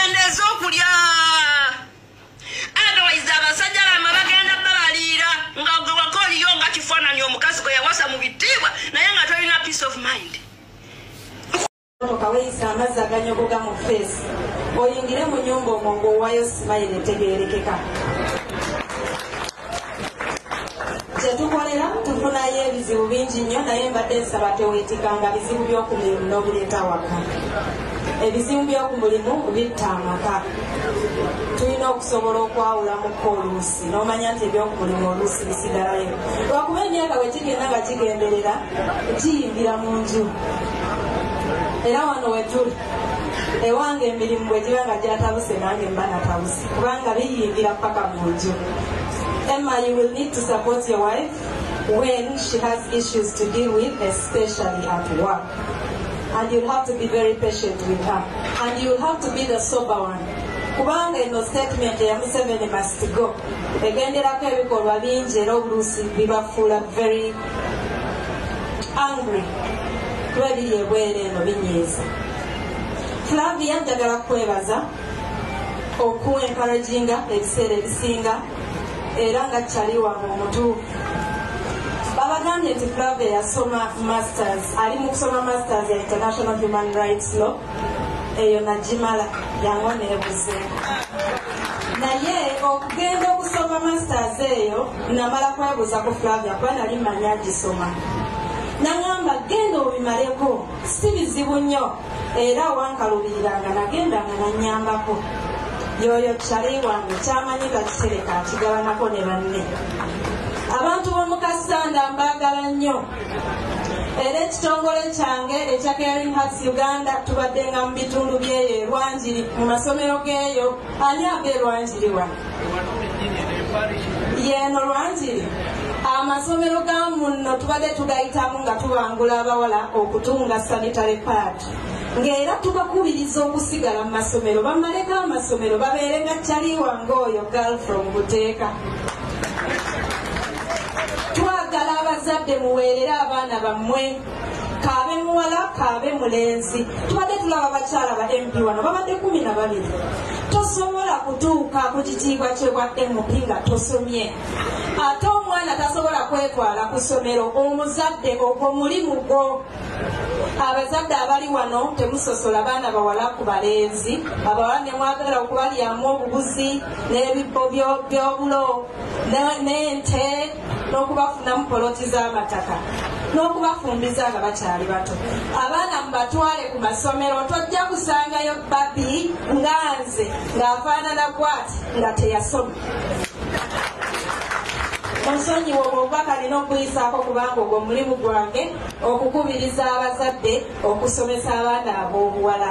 bagendeza okulya otherwise abasajja bamwe bagenda babalira nga gwe wakoliyo nga kifaananyi omukazi gwe yawasa mu bitiibwa naye nga tolina peace of mind. Okaweyisa amazzi aganyogoga mu feesi oyingire mu nnyumba omwo ng'owaayo simayire etegeerekeka. Kyetukolera tufunayo ebizibu bingi nnyo naye mbadde nsaba teweetikanga bizibu by'okumulimu n'obireeta waka. Ebizibu by'okumulimu bitta amaka. Tulina okusobola okwawulamuko oluusi n'omanya nti eby'okumulimu oluusi bisigalayo. Lwakuba emyaka bwe kigenda nga kigenderera giyimbira mu nju. Era wano we tuli ewange emirimu bwe giba nga gyatabuse nange mba natabuse kubanga biyingira paka mu nju. Emma, you will need to support your wife when she has issues to deal with, especially at work. And you'll have to be very patient with her. And you'll have to be the sober one. Kubanga eno statement ya Museveni must go. Egenderako ebikolwa bingi era oluusi bibafuula very angry. Twebiri ebwere eno binyiiza. Flavia njagala kwebaza oku-encouraginga ebiseera ebisinga era nga kyali wange omutuufu. Babagambye nti Flavia yasoma masters, ali mu kusoma masters ya International Human Rights Law, eyo nagimala yango neebuze. Naye okugenda okusoma masters eyo namala kwebuuza ku Flavia kuba nali mmanyi agisoma. Nangamba genda obimaleko si bizibu nnyo era wankalubiriranga nagendanga nanyambako. Yoyo kyali wange kyamanyi bakitereka akigabanako ne banne. Abantu b'omu Kasanda mbaagala nnyo. Era ekitongole kyange ekya Caring Hearts Uganda tubaddenga mu bitundu byeyo Lwanjiri mu masomero geeyo. Ani age Lwanjiri wano? Yeeno Lwanjiri. Amasomero ga munno tubadde tugayitamu nga tubangula abawala okutunga sanitary pad. Ng'era tubakubiriza okusigala mu masomero bamaleko amasomero babeere nga kyali wange oyo girl from Buteeka. Twagala abazadde muweerere abaana bammwe kaabe muwala kaabe mulenzi. Tubadde tulaba bakyala ba MP wano babadde 12. Tosobola kutuuka ku kitiibwa ky'obwa MP nga tosomye. Ate omwana tasobola kwetwala ku ssomero omuzadde ogwo mulimu gwo. Abazadde abali wano temusosola baana bawala ku balenzi. Abawala ne mwagala okubalyamu obuguzi n'ebibbo by'obulo n'ente n'okubafunamu poloti z'amataka n'okubafumbiza nga bakyali bato. Abaana mubatwale ku masomero tojja kusangayo Barbie nga nze ng'afaanana bw'ati nga teyasoma. Onsonyiwa obubaka nina okuyisaako kubanga ogwo mulimu gwange okukubiriza abazadde okusomesa abaana ab'obuwala.